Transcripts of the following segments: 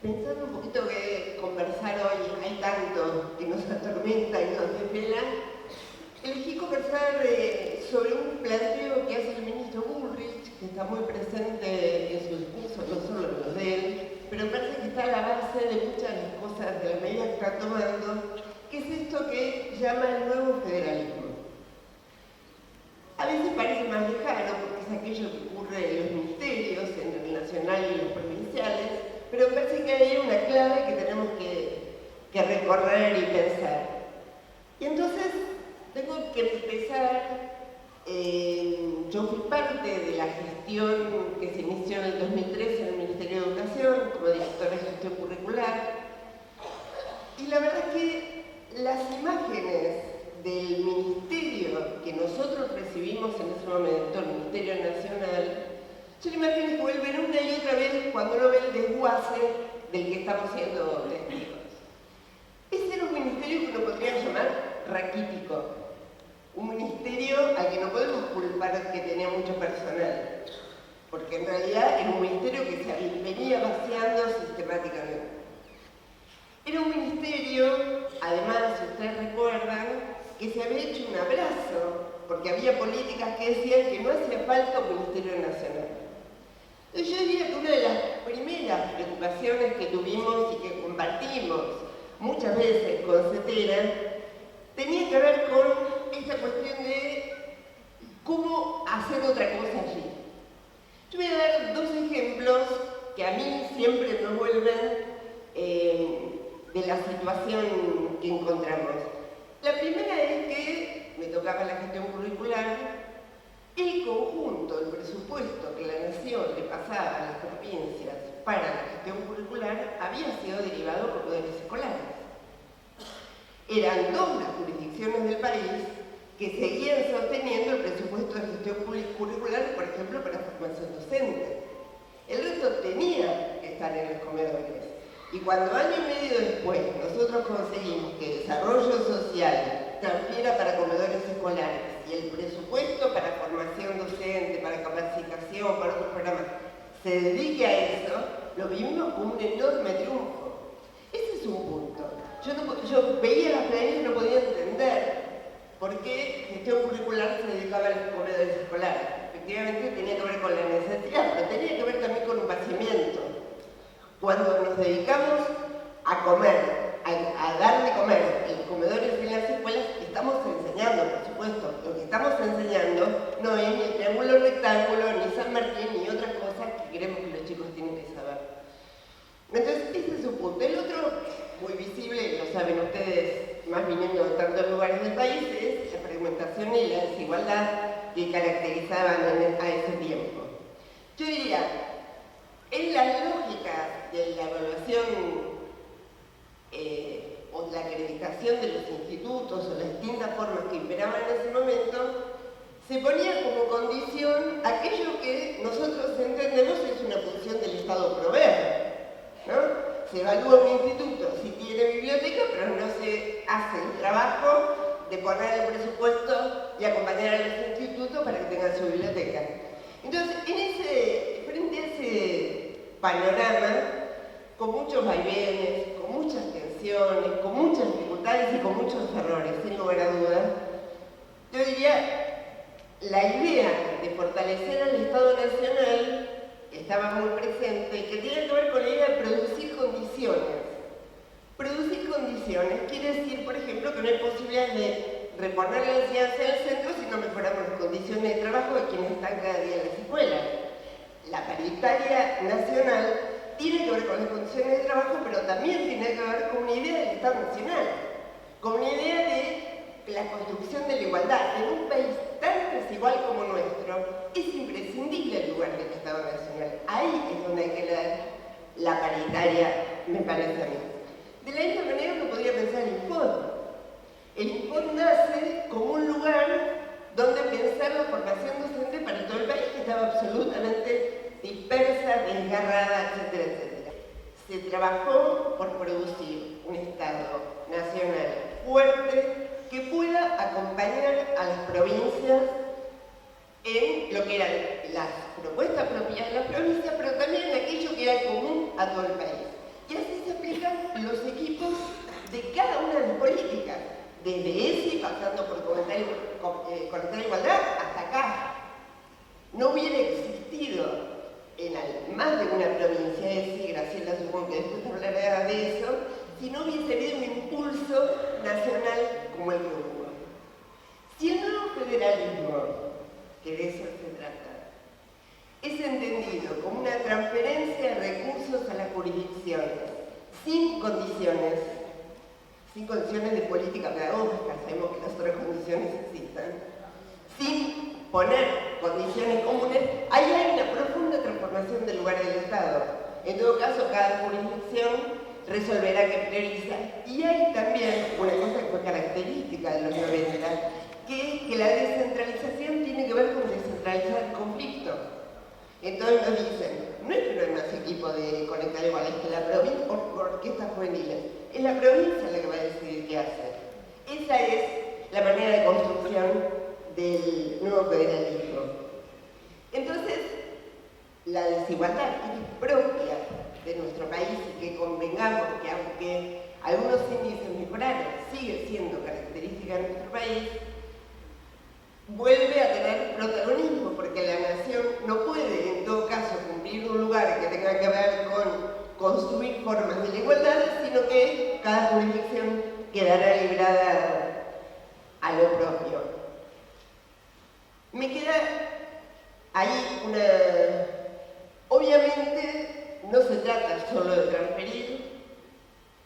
Pensando un poquito que conversar hoy, hay tanto que nos atormenta y nos desvela, elegí conversar sobre un planteo que hace el ministro Bullrich, que está muy presente en su discurso, no solo en los de él, pero parece que está a la base de muchas de las cosas, de las medidas que está tomando, que es esto que llama el nuevo federalismo. A veces parece más lejano, porque es aquello que ocurre en los ministerios, en el nacional y los provinciales, pero me parece que hay una clave que tenemos que recorrer y pensar. Y entonces tengo que empezar, yo fui parte de la gestión que se inició en el 2013 en el Ministerio de Educación, como directora de gestión curricular, y la verdad es que las imágenes del ministerio que nosotros recibimos en ese momento, el Ministerio Nacional, son imágenes que vuelven una y otra vez cuando uno ve el desguace del que estamos siendo testigos. Ese era un ministerio que uno podría llamar raquítico, un ministerio al que no podemos culpar que tenía mucho personal, porque en realidad era un ministerio que se venía vaciando sistemáticamente. Era un ministerio, además, si ustedes recuerdan, que se había hecho un abrazo, porque había políticas que decían que no hacía falta un Ministerio Nacional. Entonces yo diría que una de las primeras preocupaciones que tuvimos y que compartimos muchas veces con CETERA tenía que ver con esta cuestión de cómo hacer otra cosa allí. Yo voy a dar dos ejemplos que a mí siempre me vuelven de la situación que encontramos. La primera es que me tocaba la gestión curricular, el conjunto, el presupuesto que la Nación le pasaba a las provincias para la gestión curricular había sido derivado por comedores escolares. Eran dos las jurisdicciones del país que seguían sosteniendo el presupuesto de gestión curricular, por ejemplo, para formación docente. El resto tenía que estar en los comedores. Y cuando año y medio después nosotros conseguimos que desarrollo social transfiera para comedores escolares y el presupuesto para formación docente, para capacitación, para otros programas, se dedique a eso, lo vimos como un enorme triunfo. Ese es un punto. Yo veía las planillas y no podía entender por qué gestión curricular se dedicaba a los comedores escolares. Efectivamente tenía que ver con la necesidad, pero tenía que ver también con un vaciamiento. Cuando nos dedicamos a comer, a dar de comer en los comedores en las escuelas, estamos enseñando, por supuesto. Lo que estamos enseñando no es ni el triángulo rectángulo, ni San Martín, ni otras cosas que creemos que los chicos tienen que saber. Entonces, ese es un punto. El otro, muy visible, lo saben ustedes, más viniendo de tantos lugares del país, es la fragmentación y la desigualdad que caracterizaban a ese tiempo. Yo diría, en las lógicas de la evaluación o la acreditación de los institutos o las distintas formas que imperaban en ese momento, se ponía como condición aquello que nosotros entendemos es una función del Estado proveer, ¿no? Se evalúa un instituto si tiene biblioteca, pero no se hace el trabajo de poner el presupuesto y acompañar a los institutos para que tengan su biblioteca. Entonces, frente a ese panorama, con muchos vaivenes, con muchas tensiones, con muchas dificultades y con muchos errores, sin lugar a dudas, yo diría, la idea de fortalecer al Estado Nacional estaba muy presente, que tiene que ver con la idea de producir condiciones. Producir condiciones quiere decir, por ejemplo, que no hay posibilidad de reponer la enseñanza en el centro si no mejoramos las condiciones de trabajo de quienes están cada día en las escuelas. La paritaria nacional tiene que ver con las condiciones de trabajo, pero también tiene que ver con una idea del Estado Nacional, con una idea de la construcción de la igualdad. En un país tan desigual como nuestro, es imprescindible el lugar del Estado Nacional. Ahí es donde hay que leer la paritaria, me parece a mí. De la misma manera uno podría pensar en el INFOD. El INFOD nace como un lugar donde pensar la formación docente para todo el país, que estaba absolutamente dispersa, desgarrada, etcétera, etcétera. Se trabajó por producir un Estado nacional fuerte que pueda acompañar a las provincias en lo que eran las propuestas propias de las provincias, pero también en aquello que era común a todo el país. Y desde ese, pasando por Conectar Igualdad, hasta acá. No hubiera existido en más de una provincia, ese, Graciela supongo que después hablará de eso, si no hubiese habido un impulso nacional como el que hubo. Si el nuevo federalismo, que de eso se trata, es entendido como una transferencia de recursos a las jurisdicciones, sin condiciones de política pedagógica, sabemos que las otras condiciones existen, sin poner condiciones comunes, ahí hay una profunda transformación del lugar del Estado. En todo caso, cada jurisdicción resolverá qué prioriza. Y hay también una cosa que fue característica de los 90, que es que la descentralización tiene que ver con descentralizar el conflicto. Entonces nos dicen, no es que no hay más equipo de Conectar Igual, es que la provincia, por orquestas juveniles, es la provincia la que va a decidir qué hacer. Esa es la manera de construcción del nuevo federalismo. Entonces, la desigualdad que es propia de nuestro país y que convengamos que aunque algunos índices mejoraron, sigue siendo característica de nuestro país, vuelve a tener protagonismo, porque la nación no puede, en todo caso, cumplir un lugar que tenga que ver con construir formas de la igualdad, sino que cada jurisdicción quedará librada a lo propio. Me queda ahí una... Obviamente no se trata solo de transferir,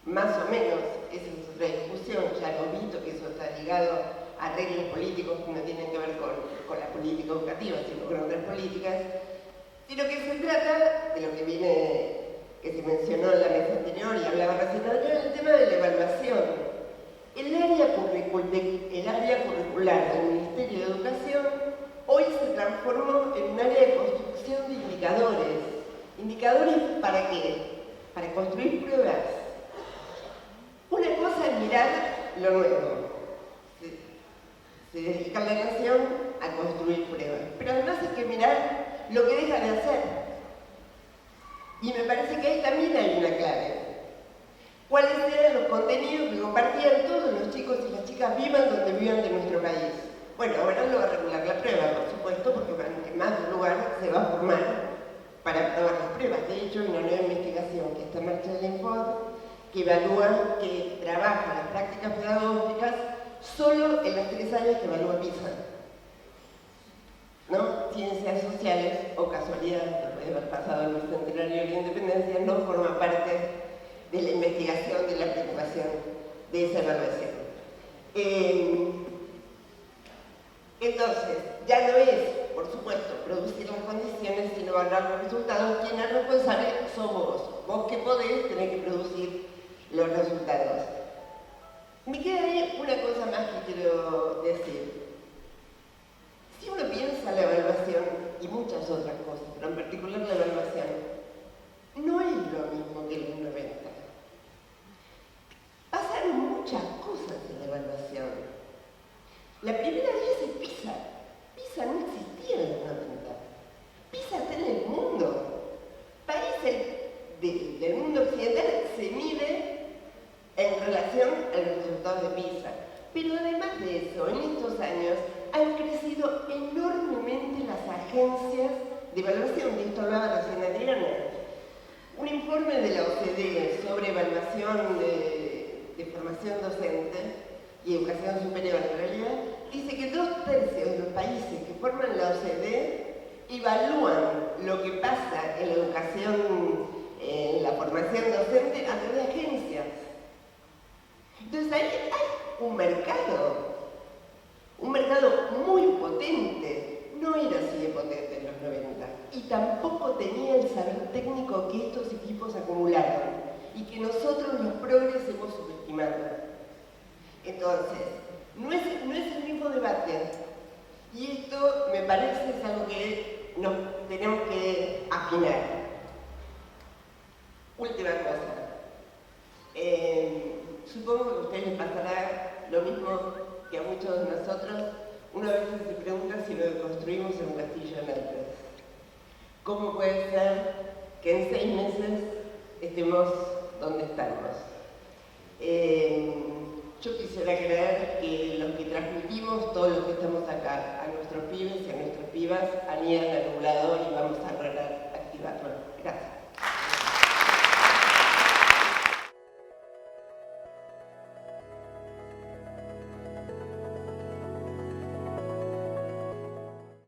más o menos, esa es otra discusión, ya hemos visto que eso está ligado a arreglos políticos que no tienen que ver con la política educativa, sino con otras políticas, sino que se trata de lo que se mencionó en la mesa anterior y hablaba recién Adrián, el tema de la evaluación. El área curricular del Ministerio de Educación hoy se transformó en un área de construcción de indicadores. ¿Indicadores para qué? Para construir pruebas. Una cosa es mirar lo nuevo. Se dedica la nación a construir pruebas. Pero además hay que mirar lo que deja de hacer. Y me parece que ahí también hay una clave. ¿Cuáles eran los contenidos que compartían todos los chicos y las chicas vivan donde vivan de nuestro país? Bueno, ahora lo va a regular la prueba, por supuesto, porque en más de un lugar se va a formar para probar las pruebas. De hecho, hay una nueva investigación que está en marcha del Infod, que evalúa, que trabaja las prácticas pedagógicas solo en los 3 años que evalúa PISA. ¿No? Ciencias sociales, o casualidad, después de haber pasado el bicentenario de la independencia, no forma parte de la investigación, de la preocupación de esa evaluación. Entonces, ya no es, por supuesto, producir las condiciones, sino evaluar los resultados. Quien es responsable sos vos. Vos que podés, tenés que producir los resultados. Me queda ahí una cosa más que quiero decir. Si uno piensa la evaluación y muchas otras cosas, pero en particular la evaluación, no es lo mismo que los 90. Pasaron muchas cosas en la evaluación. La primera de ellas es PISA. PISA no existía en los 90. PISA está en el mundo. Países del mundo occidental se mide en relación a los resultados de PISA. Pero además de eso, en estos años han crecido enormemente las agencias de evaluación, de esto hablaba recién Adriana. Un informe de la OCDE sobre evaluación de formación docente y educación superior en realidad, dice que 2/3 de los países que forman la OCDE evalúan lo que pasa en la educación, en la formación docente a través de agencias. Entonces ahí hay un mercado muy potente. No era así de potente en los 90 y tampoco tenía el saber técnico que estos equipos acumularon y que nosotros los progres hemos subestimado. Entonces, no es el mismo debate y esto me parece es algo que nos tenemos que afinar. Última cosa. Supongo que a ustedes les pasará lo mismo que a muchos de nosotros. Una vez se pregunta si lo que construimos es un castillo de naipes. ¿Cómo puede ser que en 6 meses estemos donde estamos? Yo quisiera creer que los que transmitimos, todos los que estamos acá, a nuestros pibes y a nuestras pibas, anidan al nublado y vamos a lograr activarlo. Gracias.